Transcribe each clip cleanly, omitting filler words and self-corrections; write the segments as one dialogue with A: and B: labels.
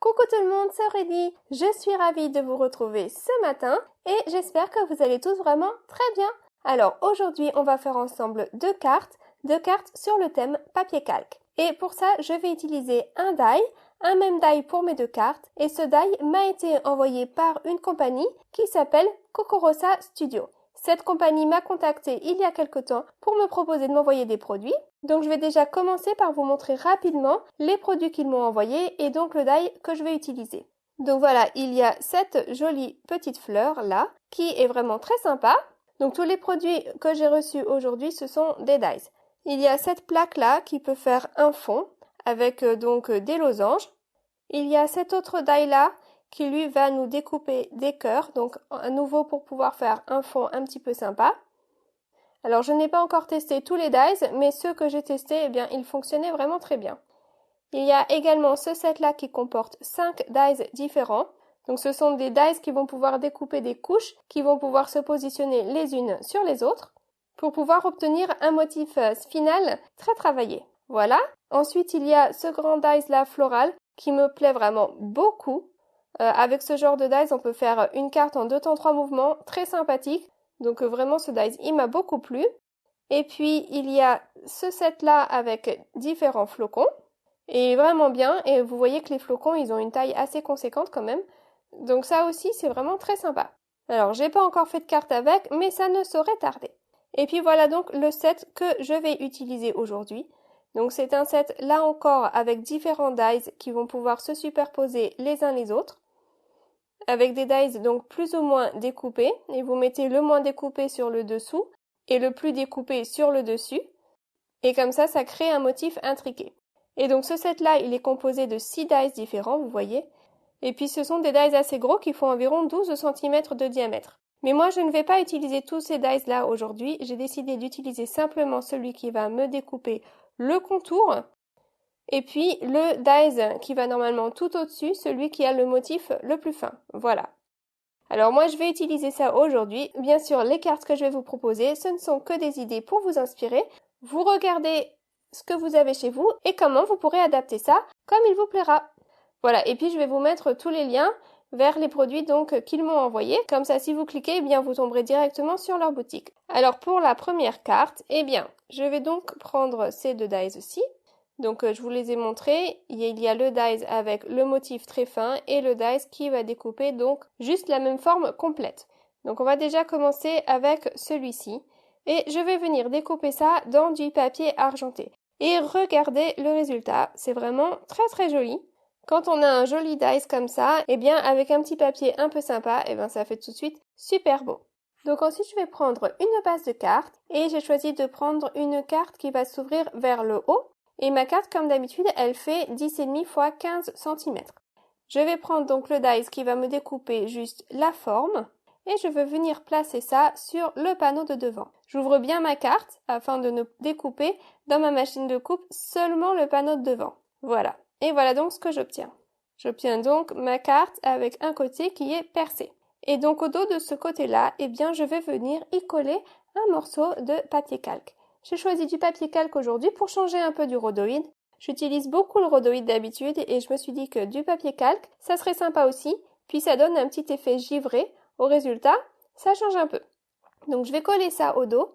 A: Coucou tout le monde, c'est Aurélie. Je suis ravie de vous retrouver ce matin et j'espère que vous allez tous vraiment très bien. Alors aujourd'hui, on va faire ensemble deux cartes sur le thème papier calque. Et pour ça, je vais utiliser un die, un même die pour mes deux cartes. Et ce die m'a été envoyé par une compagnie qui s'appelle Kokorosa Studio. Cette compagnie m'a contacté il y a quelque temps pour me proposer de m'envoyer des produits. Donc je vais déjà commencer par vous montrer rapidement les produits qu'ils m'ont envoyés et donc le die que je vais utiliser. Donc voilà, il y a cette jolie petite fleur là qui est vraiment très sympa. Donc tous les produits que j'ai reçus aujourd'hui, ce sont des dies. Il y a cette plaque là qui peut faire un fond avec donc des losanges. Il y a cet autre die là qui lui va nous découper des cœurs, donc à nouveau pour pouvoir faire un fond un petit peu sympa. Alors je n'ai pas encore testé tous les dies, mais ceux que j'ai testés, eh bien ils fonctionnaient vraiment très bien. Il y a également ce set là qui comporte 5 dies différents. Donc ce sont des dies qui vont pouvoir découper des couches, qui vont pouvoir se positionner les unes sur les autres, pour pouvoir obtenir un motif final très travaillé. Voilà. Ensuite il y a ce grand dies là floral, qui me plaît vraiment beaucoup. Avec ce genre de dies, on peut faire une carte en 2 temps 3 mouvements, très sympathique. Donc vraiment ce dies, il m'a beaucoup plu. Et puis il y a ce set là avec différents flocons. Et vraiment bien. Et vous voyez que les flocons, ils ont une taille assez conséquente quand même. Donc ça aussi, c'est vraiment très sympa. Alors j'ai pas encore fait de carte avec, mais ça ne saurait tarder. Et puis voilà donc le set que je vais utiliser aujourd'hui. Donc c'est un set là encore avec différents dies qui vont pouvoir se superposer les uns les autres. Avec des dies donc plus ou moins découpés, et vous mettez le moins découpé sur le dessous et le plus découpé sur le dessus, et comme ça crée un motif intriqué. Et donc ce set là il est composé de 6 dies différents, vous voyez, et puis ce sont des dies assez gros qui font environ 12 cm de diamètre. Mais moi je ne vais pas utiliser tous ces dies là aujourd'hui, j'ai décidé d'utiliser simplement celui qui va me découper le contour, et puis le dies qui va normalement tout au-dessus, celui qui a le motif le plus fin. Voilà. Alors moi je vais utiliser ça aujourd'hui. Bien sûr, les cartes que je vais vous proposer, ce ne sont que des idées pour vous inspirer. Vous regardez ce que vous avez chez vous et comment vous pourrez adapter ça comme il vous plaira. Voilà, et puis je vais vous mettre tous les liens vers les produits donc qu'ils m'ont envoyés. Comme ça, si vous cliquez, eh bien vous tomberez directement sur leur boutique. Alors pour la première carte, eh bien, je vais donc prendre ces deux dies-ci. Donc je vous les ai montrés, il y a le dies avec le motif très fin et le dies qui va découper donc juste la même forme complète. Donc on va déjà commencer avec celui-ci et je vais venir découper ça dans du papier argenté. Et regardez le résultat, c'est vraiment très très joli. Quand on a un joli dies comme ça, eh bien avec un petit papier un peu sympa, eh bien ça fait tout de suite super beau. Donc ensuite je vais prendre une base de carte et j'ai choisi de prendre une carte qui va s'ouvrir vers le haut. Et ma carte, comme d'habitude, elle fait 10,5 x 15 cm. Je vais prendre donc le dies qui va me découper juste la forme et je vais venir placer ça sur le panneau de devant. J'ouvre bien ma carte afin de ne découper dans ma machine de coupe seulement le panneau de devant. Voilà. Et voilà donc ce que j'obtiens. J'obtiens donc ma carte avec un côté qui est percé. Et donc au dos de ce côté-là, eh bien je vais venir y coller un morceau de papier calque. J'ai choisi du papier calque aujourd'hui pour changer un peu du rhodoïde. J'utilise beaucoup le rhodoïde d'habitude et je me suis dit que du papier calque, ça serait sympa aussi. Puis ça donne un petit effet givré. Au résultat, ça change un peu. Donc je vais coller ça au dos.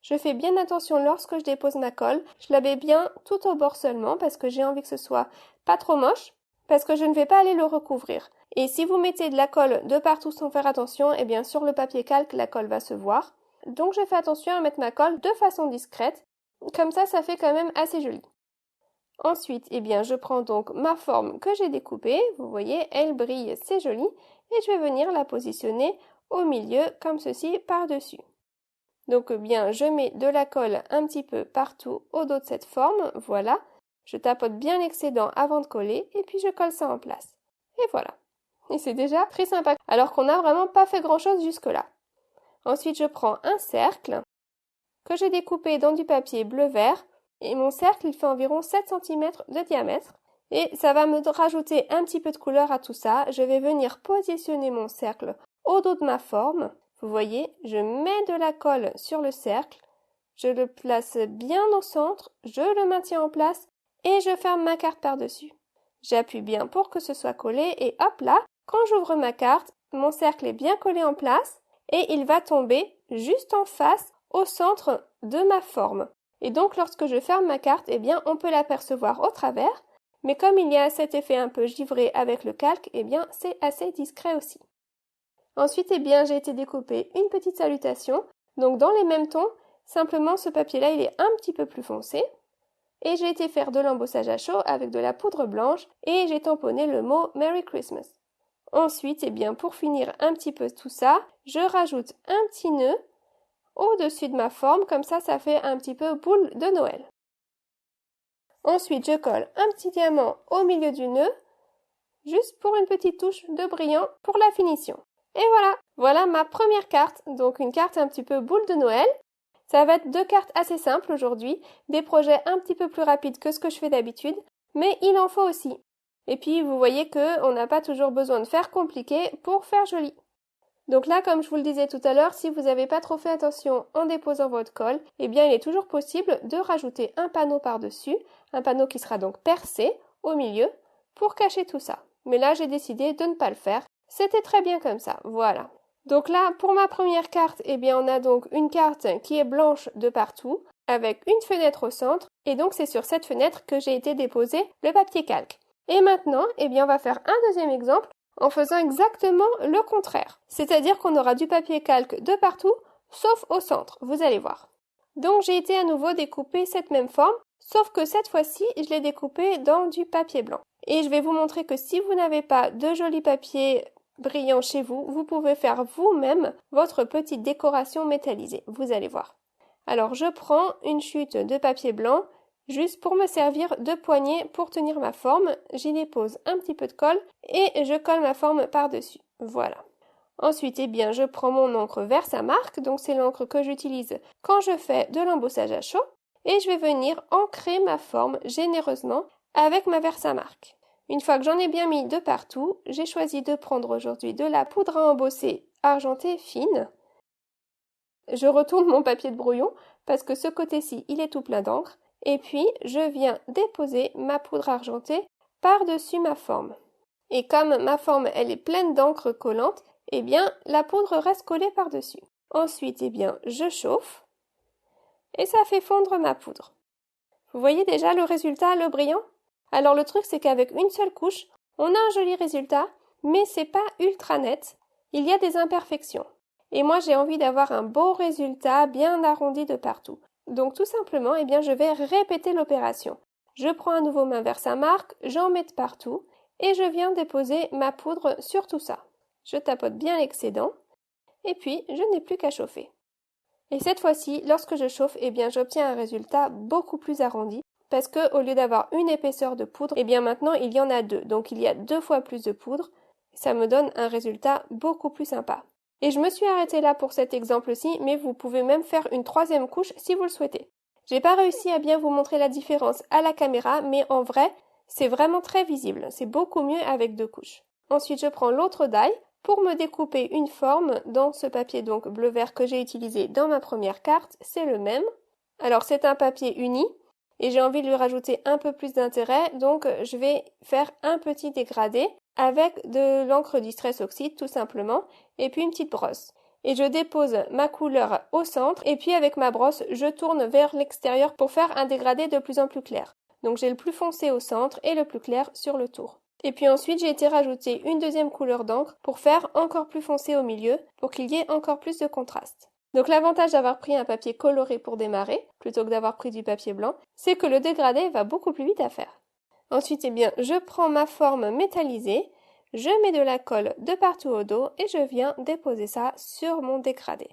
A: Je fais bien attention lorsque je dépose ma colle. Je la mets bien tout au bord seulement parce que j'ai envie que ce soit pas trop moche. Parce que je ne vais pas aller le recouvrir. Et si vous mettez de la colle de partout sans faire attention, eh bien sur le papier calque, la colle va se voir. Donc je fais attention à mettre ma colle de façon discrète, comme ça fait quand même assez joli. Ensuite, eh bien, je prends donc ma forme que j'ai découpée, vous voyez, elle brille, c'est joli, et je vais venir la positionner au milieu, comme ceci, par-dessus. Donc, bien, je mets de la colle un petit peu partout au dos de cette forme, voilà. Je tapote bien l'excédent avant de coller, et puis je colle ça en place. Et voilà. Et c'est déjà très sympa, alors qu'on n'a vraiment pas fait grand-chose jusque-là. Ensuite, je prends un cercle que j'ai découpé dans du papier bleu-vert et mon cercle, il fait environ 7 cm de diamètre et ça va me rajouter un petit peu de couleur à tout ça. Je vais venir positionner mon cercle au dos de ma forme. Vous voyez, je mets de la colle sur le cercle, je le place bien au centre, je le maintiens en place et je ferme ma carte par-dessus. j'appuie bien pour que ce soit collé et hop là, quand j'ouvre ma carte, mon cercle est bien collé en place et il va tomber juste en face au centre de ma forme. Et donc lorsque je ferme ma carte, eh bien on peut l'apercevoir au travers, mais comme il y a cet effet un peu givré avec le calque, eh bien c'est assez discret aussi. Ensuite, eh bien j'ai été découper une petite salutation, donc dans les mêmes tons, simplement ce papier-là il est un petit peu plus foncé. Et j'ai été faire de l'embossage à chaud avec de la poudre blanche et j'ai tamponné le mot Merry Christmas. Ensuite, eh bien, pour finir un petit peu tout ça, je rajoute un petit nœud au-dessus de ma forme, comme ça fait un petit peu boule de Noël. Ensuite, je colle un petit diamant au milieu du nœud, juste pour une petite touche de brillant pour la finition. Et voilà ma première carte, donc une carte un petit peu boule de Noël. Ça va être 2 cartes assez simples aujourd'hui, des projets un petit peu plus rapides que ce que je fais d'habitude, mais il en faut aussi. Et puis vous voyez qu'on n'a pas toujours besoin de faire compliqué pour faire joli. Donc là, comme je vous le disais tout à l'heure, si vous n'avez pas trop fait attention en déposant votre colle, eh bien il est toujours possible de rajouter un panneau par-dessus, un panneau qui sera donc percé au milieu, pour cacher tout ça. Mais là, j'ai décidé de ne pas le faire. C'était très bien comme ça, voilà. Donc là, pour ma première carte, eh bien, on a donc une carte qui est blanche de partout, avec une fenêtre au centre, et donc c'est sur cette fenêtre que j'ai été déposer le papier calque. Et maintenant, eh bien, on va faire un deuxième exemple en faisant exactement le contraire. C'est-à-dire qu'on aura du papier calque de partout, sauf au centre, vous allez voir. Donc j'ai été à nouveau découper cette même forme, sauf que cette fois-ci, je l'ai découpée dans du papier blanc. Et je vais vous montrer que si vous n'avez pas de joli papier brillant chez vous, vous pouvez faire vous-même votre petite décoration métallisée. Vous allez voir. Alors je prends une chute de papier blanc juste pour me servir de poignée pour tenir ma forme. J'y dépose un petit peu de colle et je colle ma forme par-dessus. Voilà. Ensuite, eh bien, je prends mon encre Versamark, donc c'est l'encre que j'utilise quand je fais de l'embossage à chaud, et je vais venir ancrer ma forme généreusement avec ma Versamark. Une fois que j'en ai bien mis de partout, j'ai choisi de prendre aujourd'hui de la poudre à embosser argentée fine. Je retourne mon papier de brouillon parce que ce côté-ci, il est tout plein d'encre. Et puis, je viens déposer ma poudre argentée par-dessus ma forme. Et comme ma forme, elle est pleine d'encre collante, eh bien, la poudre reste collée par-dessus. Ensuite, eh bien, je chauffe et ça fait fondre ma poudre. Vous voyez déjà le résultat, le brillant? Alors le truc, c'est qu'avec une seule couche, on a un joli résultat, mais c'est pas ultra net. Il y a des imperfections. Et moi, j'ai envie d'avoir un beau résultat bien arrondi de partout. Donc tout simplement, eh bien, je vais répéter l'opération. Je prends à nouveau ma Versamark, j'en mets de partout et je viens déposer ma poudre sur tout ça. Je tapote bien l'excédent et puis je n'ai plus qu'à chauffer. Et cette fois-ci, lorsque je chauffe, eh bien, j'obtiens un résultat beaucoup plus arrondi parce que au lieu d'avoir une épaisseur de poudre, eh bien maintenant il y en a 2. Donc il y a 2 fois plus de poudre. Ça me donne un résultat beaucoup plus sympa. Et je me suis arrêtée là pour cet exemple-ci, mais vous pouvez même faire une 3e couche si vous le souhaitez. J'ai pas réussi à bien vous montrer la différence à la caméra, mais en vrai, c'est vraiment très visible. C'est beaucoup mieux avec 2 couches. Ensuite, je prends l'autre die pour me découper une forme dans ce papier donc bleu-vert que j'ai utilisé dans ma première carte. C'est le même. Alors c'est un papier uni et j'ai envie de lui rajouter un peu plus d'intérêt, donc je vais faire un petit dégradé avec de l'encre Distress Oxide tout simplement et puis une petite brosse. Et je dépose ma couleur au centre et puis avec ma brosse, je tourne vers l'extérieur pour faire un dégradé de plus en plus clair. Donc j'ai le plus foncé au centre et le plus clair sur le tour. Et puis ensuite, j'ai été rajouter une 2e couleur d'encre pour faire encore plus foncé au milieu pour qu'il y ait encore plus de contraste. Donc l'avantage d'avoir pris un papier coloré pour démarrer, plutôt que d'avoir pris du papier blanc, c'est que le dégradé va beaucoup plus vite à faire. Ensuite, eh bien, je prends ma forme métallisée, je mets de la colle de partout au dos et je viens déposer ça sur mon dégradé.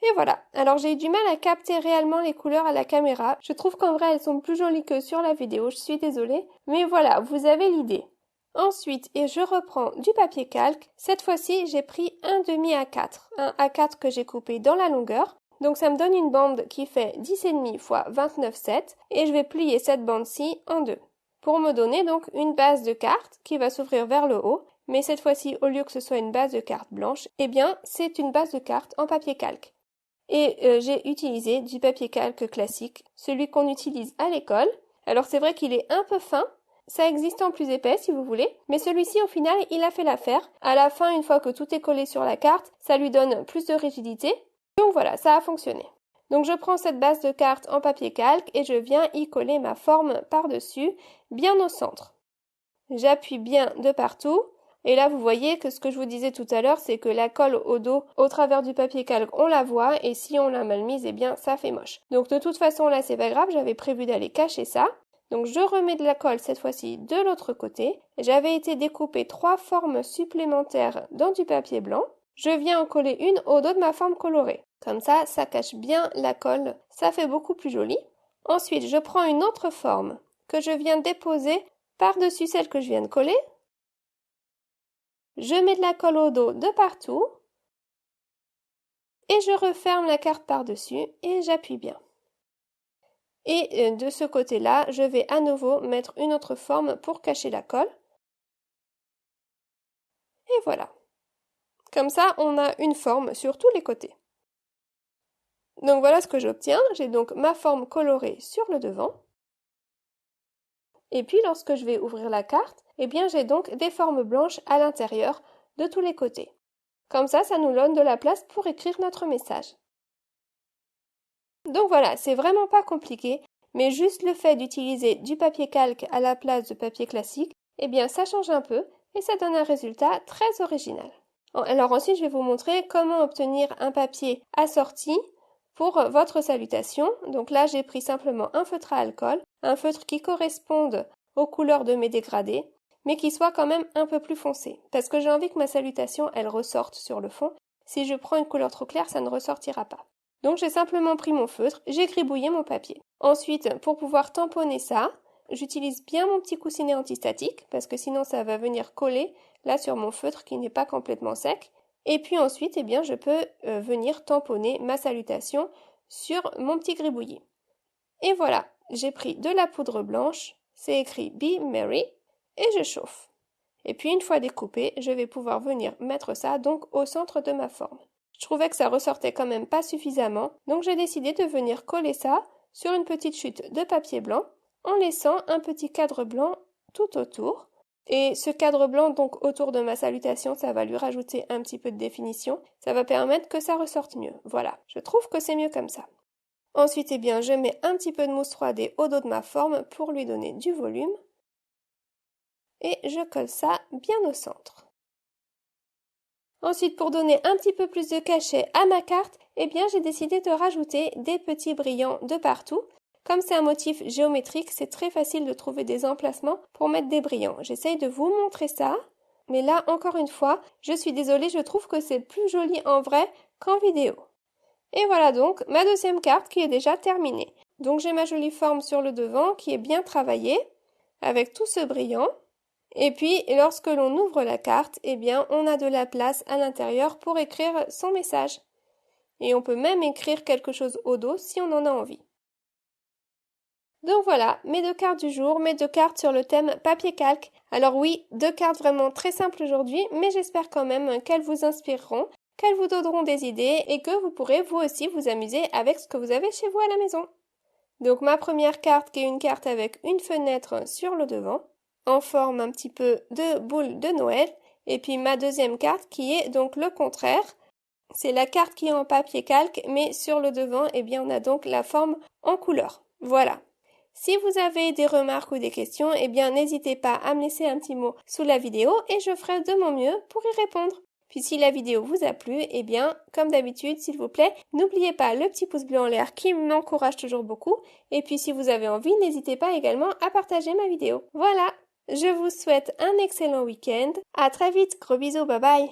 A: Et voilà, alors j'ai eu du mal à capter réellement les couleurs à la caméra, je trouve qu'en vrai elles sont plus jolies que sur la vidéo, je suis désolée, mais voilà, vous avez l'idée. Ensuite, et je reprends du papier calque. Cette fois-ci, j'ai pris un demi A4. Un A4 que j'ai coupé dans la longueur. Donc ça me donne une bande qui fait 10,5 x 29,7 et je vais plier cette bande-ci en 2. Pour me donner donc une base de carte qui va s'ouvrir vers le haut. Mais cette fois-ci, au lieu que ce soit une base de carte blanche, eh bien c'est une base de carte en papier calque. Et j'ai utilisé du papier calque classique, celui qu'on utilise à l'école. Alors c'est vrai qu'il est un peu fin, Ça existe en plus épais si vous voulez, mais celui-ci au final il a fait l'affaire. À la fin, une fois que tout est collé sur la carte, ça lui donne plus de rigidité. Donc voilà, ça a fonctionné. Donc je prends cette base de carte en papier calque et je viens y coller ma forme par-dessus, bien au centre. J'appuie bien de partout. Et là, vous voyez que ce que je vous disais tout à l'heure, c'est que la colle au dos, au travers du papier calque, on la voit, et si on l'a mal mise, eh bien, ça fait moche. Donc de toute façon, là, c'est pas grave, j'avais prévu d'aller cacher ça. Donc je remets de la colle, cette fois-ci, de l'autre côté. J'avais été découper 3 formes supplémentaires dans du papier blanc. Je viens en coller une au dos de ma forme colorée. Comme ça cache bien la colle, ça fait beaucoup plus joli. Ensuite, je prends une autre forme que je viens déposer par-dessus celle que je viens de coller. Je mets de la colle au dos de partout et je referme la carte par-dessus et j'appuie bien. Et de ce côté-là, je vais à nouveau mettre une autre forme pour cacher la colle. Et voilà. Comme ça, on a une forme sur tous les côtés. Donc voilà ce que j'obtiens. J'ai donc ma forme colorée sur le devant. Et puis lorsque je vais ouvrir la carte, eh bien j'ai donc des formes blanches à l'intérieur de tous les côtés. Comme ça nous donne de la place pour écrire notre message. Donc voilà, c'est vraiment pas compliqué, mais juste le fait d'utiliser du papier calque à la place de papier classique, eh bien ça change un peu et ça donne un résultat très original. Alors ensuite, je vais vous montrer comment obtenir un papier assorti pour votre salutation. Donc là, j'ai pris simplement un feutre à alcool, un feutre qui corresponde aux couleurs de mes dégradés, mais qui soit quand même un peu plus foncé, parce que j'ai envie que ma salutation, elle ressorte sur le fond. Si je prends une couleur trop claire, ça ne ressortira pas. Donc j'ai simplement pris mon feutre, j'ai gribouillé mon papier. Ensuite, pour pouvoir tamponner ça, j'utilise bien mon petit coussinet antistatique, parce que sinon ça va venir coller là sur mon feutre qui n'est pas complètement sec. Et puis ensuite, eh bien, je peux venir tamponner ma salutation sur mon petit gribouillis. Et voilà, j'ai pris de la poudre blanche, c'est écrit Be Merry, et je chauffe. Et puis une fois découpé, je vais pouvoir venir mettre ça donc au centre de ma forme. Je trouvais que ça ressortait quand même pas suffisamment, donc j'ai décidé de venir coller ça sur une petite chute de papier blanc, en laissant un petit cadre blanc tout autour. Et ce cadre blanc donc autour de ma salutation, ça va lui rajouter un petit peu de définition, ça va permettre que ça ressorte mieux. Voilà, je trouve que c'est mieux comme ça. Ensuite, eh bien, je mets un petit peu de mousse 3D au dos de ma forme pour lui donner du volume. Et je colle ça bien au centre. Ensuite, pour donner un petit peu plus de cachet à ma carte, eh bien, j'ai décidé de rajouter des petits brillants de partout. Comme c'est un motif géométrique, c'est très facile de trouver des emplacements pour mettre des brillants. J'essaye de vous montrer ça, mais là, encore une fois, je suis désolée, je trouve que c'est plus joli en vrai qu'en vidéo. Et voilà donc ma deuxième carte qui est déjà terminée. Donc j'ai ma jolie forme sur le devant qui est bien travaillée, avec tout ce brillant. Et puis, lorsque l'on ouvre la carte, eh bien, on a de la place à l'intérieur pour écrire son message. Et on peut même écrire quelque chose au dos si on en a envie. Donc voilà, mes 2 cartes du jour, mes 2 cartes sur le thème papier calque. Alors oui, 2 cartes vraiment très simples aujourd'hui, mais j'espère quand même qu'elles vous inspireront, qu'elles vous donneront des idées et que vous pourrez vous aussi vous amuser avec ce que vous avez chez vous à la maison. Donc ma première carte qui est une carte avec une fenêtre sur le devant, en forme un petit peu de boule de Noël, et puis ma deuxième carte qui est donc le contraire. C'est la carte qui est en papier calque, mais sur le devant, eh bien, on a donc la forme en couleur. Voilà. Si vous avez des remarques ou des questions, eh bien, n'hésitez pas à me laisser un petit mot sous la vidéo et je ferai de mon mieux pour y répondre. Puis si la vidéo vous a plu, eh bien, comme d'habitude, s'il vous plaît, n'oubliez pas le petit pouce bleu en l'air qui m'encourage toujours beaucoup. Et puis si vous avez envie, n'hésitez pas également à partager ma vidéo. Voilà, je vous souhaite un excellent week-end. À très vite, gros bisous, bye bye.